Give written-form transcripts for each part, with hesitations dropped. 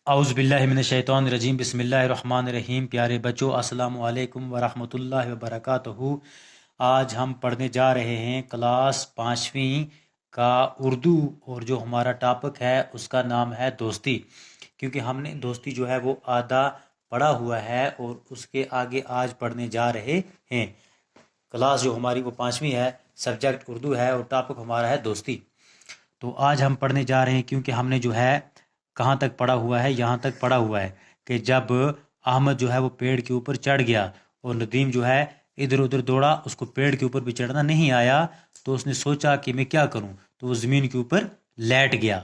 اعوذ باللہ من الشیطان الرجیم، بسم اللہ الرحمن الرحیم۔ پیارے بچوں، السلام علیکم ورحمۃ اللہ وبرکاتہ۔ آج ہم پڑھنے جا رہے ہیں کلاس 5ویں کا اردو، اور جو ہمارا ٹاپک ہے اس کا نام ہے دوستی، کیونکہ ہم نے دوستی جو ہے وہ آدھا پڑھا ہوا ہے اور اس کے آگے آج پڑھنے جا رہے ہیں۔ کلاس جو ہماری وہ 5ویں ہے، سبجیکٹ اردو ہے اور ٹاپک ہمارا ہے دوستی۔ تو آج ہم پڑھنے جا رہے ہیں کیونکہ ہم نے جو ہے کہاں تک پڑھا ہوا ہے، یہاں تک پڑھا ہوا ہے کہ جب احمد جو ہے وہ پیڑ کے اوپر چڑھ گیا اور ندیم جو ہے ادھر ادھر دوڑا، اس کو پیڑ کے اوپر بھی چڑھنا نہیں آیا، تو اس نے سوچا کہ میں کیا کروں، تو وہ زمین کے اوپر لیٹ گیا،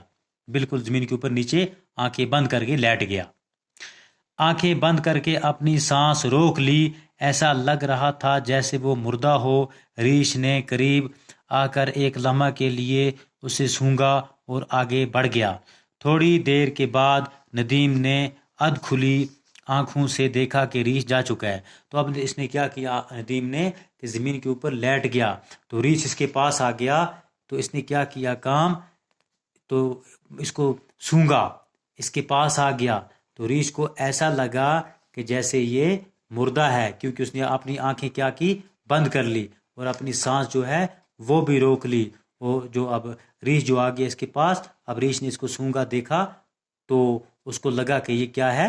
بالکل زمین کے اوپر نیچے آنکھیں بند کر کے لیٹ گیا۔ آنکھیں بند کر کے اپنی سانس روک لی، ایسا لگ رہا تھا جیسے وہ مردہ ہو۔ ریچھ نے قریب آ کر ایک لمحہ کے لیے اسے سونگھا اور آگے بڑھ گیا۔ تھوڑی دیر کے بعد ندیم نے ادھ کھلی آنکھوں سے دیکھا کہ ریچھ جا چکا ہے۔ تو اب اس نے کیا کیا، ندیم نے کہ زمین کے اوپر لیٹ گیا تو ریچھ اس کے پاس آ گیا، تو اس نے کیا کیا کام، تو اس کو سونگھا، اس کے پاس آ گیا تو ریچھ کو ایسا لگا کہ جیسے یہ مردہ ہے، کیونکہ اس نے اپنی آنکھیں کیا کی، بند کر لی اور اپنی سانس جو ہے وہ بھی روک لی۔ وہ جو اب ریچھ جو آ گیا اس کے پاس، اب ریچھ نے اس کو سونگھا، دیکھا تو اس کو لگا کہ یہ کیا ہے،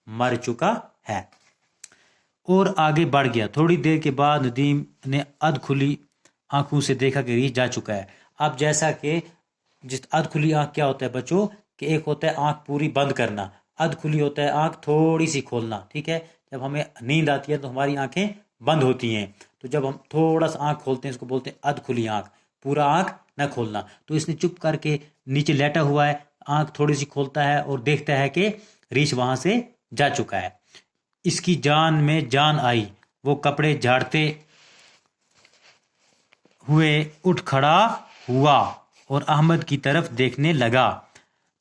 مر چکا ہے، اور آگے بڑھ گیا۔ تھوڑی دیر کے بعد ندیم نے ادھ کھلی آنکھوں سے دیکھا کہ ریچھ جا چکا ہے۔ اب جیسا کہ جس ادھ کھلی آنکھ کیا ہوتا ہے بچوں، کہ ایک ہوتا ہے آنکھ پوری بند کرنا، ادھ کھلی ہوتا ہے آنکھ تھوڑی سی کھولنا، ٹھیک ہے۔ جب ہمیں نیند آتی ہے تو ہماری آنکھیں بند ہوتی ہیں، تو جب ہم تھوڑا سا آنکھ کھولتے ہیں اس کو بولتے ہیں ادھ کھلی آنکھ، پورا آنکھ نہ کھولنا۔ تو اس نے چپ کر کے نیچے لیٹا ہوا ہے، آنکھ تھوڑی سی کھولتا ہے اور دیکھتا ہے کہ ریچھ وہاں سے جا چکا ہے۔ اس کی جان میں جان آئی، وہ کپڑے جھاڑتے ہوئے اٹھ کھڑا ہوا اور احمد کی طرف دیکھنے لگا۔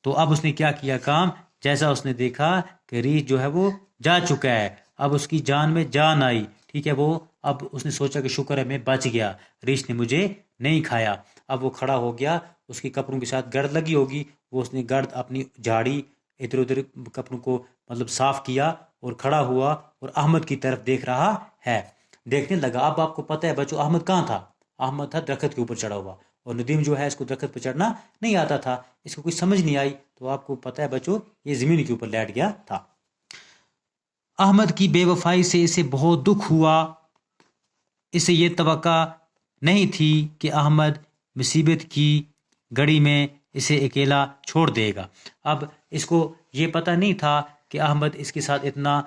تو اب اس نے کیا کیا کام، جیسا اس نے دیکھا کہ ریچھ جو ہے وہ جا چکا ہے، اب اس کی جان میں جان آئی، ٹھیک ہے۔ وہ اب اس نے سوچا کہ شکر ہے میں بچ گیا، ریچھ نے مجھے نہیں کھایا۔ اب وہ کھڑا ہو گیا، اس کی کپڑوں کے ساتھ گرد لگی ہوگی، وہ اس نے گرد اپنی جھاڑی، ادھر ادھر کپڑوں کو مطلب صاف کیا اور کھڑا ہوا اور احمد کی طرف دیکھ رہا ہے، دیکھنے لگا۔ اب آپ کو پتہ ہے بچوں احمد کہاں تھا، احمد تھا درخت کے اوپر چڑھا ہوا، اور ندیم جو ہے اس کو درخت پہ چڑھنا نہیں آتا تھا، اس کو کچھ سمجھ نہیں آئی، تو آپ کو پتہ ہے بچوں یہ زمین کے اوپر لیٹ گیا تھا۔ احمد کی بے وفائی سے اسے بہت دکھ ہوا، اسے یہ توقع نہیں تھی کہ احمد مصیبت کی گھڑی میں اسے اکیلا چھوڑ دے گا۔ اب اس کو یہ پتہ نہیں تھا کہ احمد اس کے ساتھ اتنا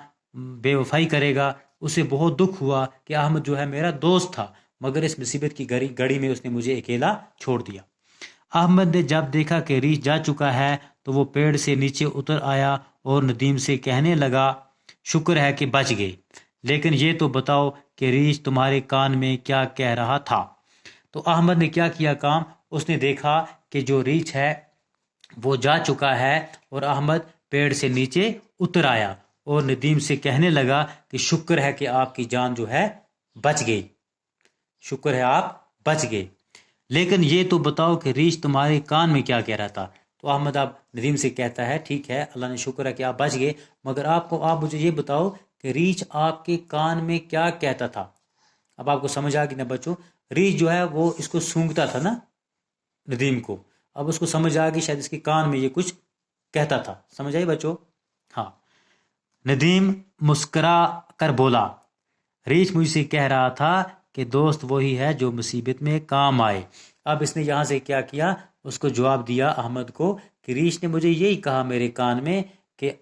بے وفائی کرے گا، اسے بہت دکھ ہوا کہ احمد جو ہے میرا دوست تھا، مگر اس مصیبت کی گھڑی میں اس نے مجھے اکیلا چھوڑ دیا۔ احمد نے جب دیکھا کہ ریچھ جا چکا ہے تو وہ پیڑ سے نیچے اتر آیا اور ندیم سے کہنے لگا، شکر ہے کہ بچ گئے، لیکن یہ تو بتاؤ کہ ریچھ تمہارے کان میں کیا کہہ رہا تھا۔ تو احمد نے کیا کیا کام، اس نے دیکھا کہ جو ریچھ ہے وہ جا چکا ہے، اور احمد پیڑ سے نیچے اتر آیا اور ندیم سے کہنے لگا کہ شکر ہے کہ آپ کی جان جو ہے بچ گئی، شکر ہے آپ بچ گئے، لیکن یہ تو بتاؤ کہ ریچھ تمہارے کان میں کیا کہہ رہا تھا۔ تو احمد اب ندیم سے کہتا ہے، ٹھیک ہے اللہ نے شکر ہے کہ آپ بچ گئے، مگر آپ مجھے یہ بتاؤ کہ ریچھ آپ کے کان میں کیا کہتا تھا۔ اب آپ کو سمجھ آ گئی نا بچوں، ریچھ جو ہے وہ اس کو سونگتا تھا نا ندیم کو، اب اس کو سمجھ آ گئی شاید اس کے کان میں یہ کچھ کہتا تھا، سمجھ آئی بچوں؟ ہاں۔ ندیم مسکرا کر بولا، ریچھ مجھ سے کہہ رہا تھا کہ دوست وہی ہے جو مصیبت میں کام آئے۔ اب اس نے یہاں سے کیا کیا، اس کو جواب دیا احمد کو کہ ریچھ نے مجھے یہی کہا میرے کان میں کہ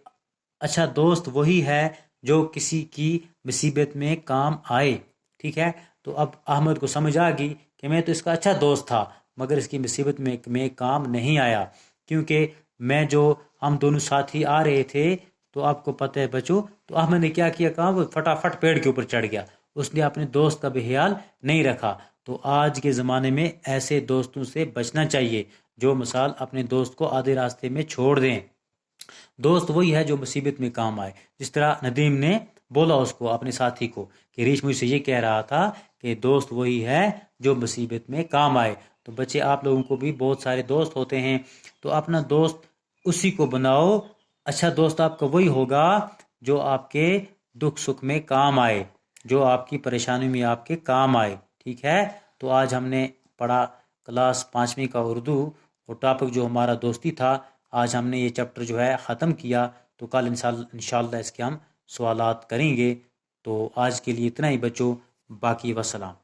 اچھا دوست وہی ہے جو کسی کی مصیبت میں کام آئے، ٹھیک ہے۔ تو اب احمد کو سمجھ آ گئی کہ میں تو اس کا اچھا دوست تھا، مگر اس کی مصیبت میں کام نہیں آیا، کیونکہ ہم دونوں ساتھی آ رہے تھے، تو آپ کو پتہ ہے بچوں، تو احمد نے کیا کیا کام، وہ فٹافٹ پیڑ کے اوپر چڑھ گیا، اس نے اپنے دوست کا بھی خیال نہیں رکھا۔ تو آج کے زمانے میں ایسے دوستوں سے بچنا چاہیے جو مثال اپنے دوست کو آدھے راستے میں چھوڑ دیں۔ دوست وہی ہے جو مصیبت میں کام آئے، جس طرح ندیم نے بولا اس کو، اپنے ساتھی کو، کہ ریچھ مجھ سے یہ کہہ رہا تھا کہ دوست وہی ہے جو مصیبت میں کام آئے۔ تو بچے آپ لوگوں کو بھی بہت سارے دوست ہوتے ہیں، تو اپنا دوست اسی کو بناؤ اچھا دوست آپ کا وہی ہوگا جو آپ کے دکھ سکھ میں کام آئے، جو آپ کی پریشانی میں آپ کے کام آئے، ٹھیک ہے؟ تو آج ہم نے پڑھا کلاس 5ویں کا اردو، اور ٹاپک جو ہمارا دوستی تھا، آج ہم نے یہ چیپٹر جو ہے ختم کیا، تو کل انشاءاللہ اس کے ہم سوالات کریں گے۔ تو آج کے لیے اتنا ہی بچوں، باقی وسلام۔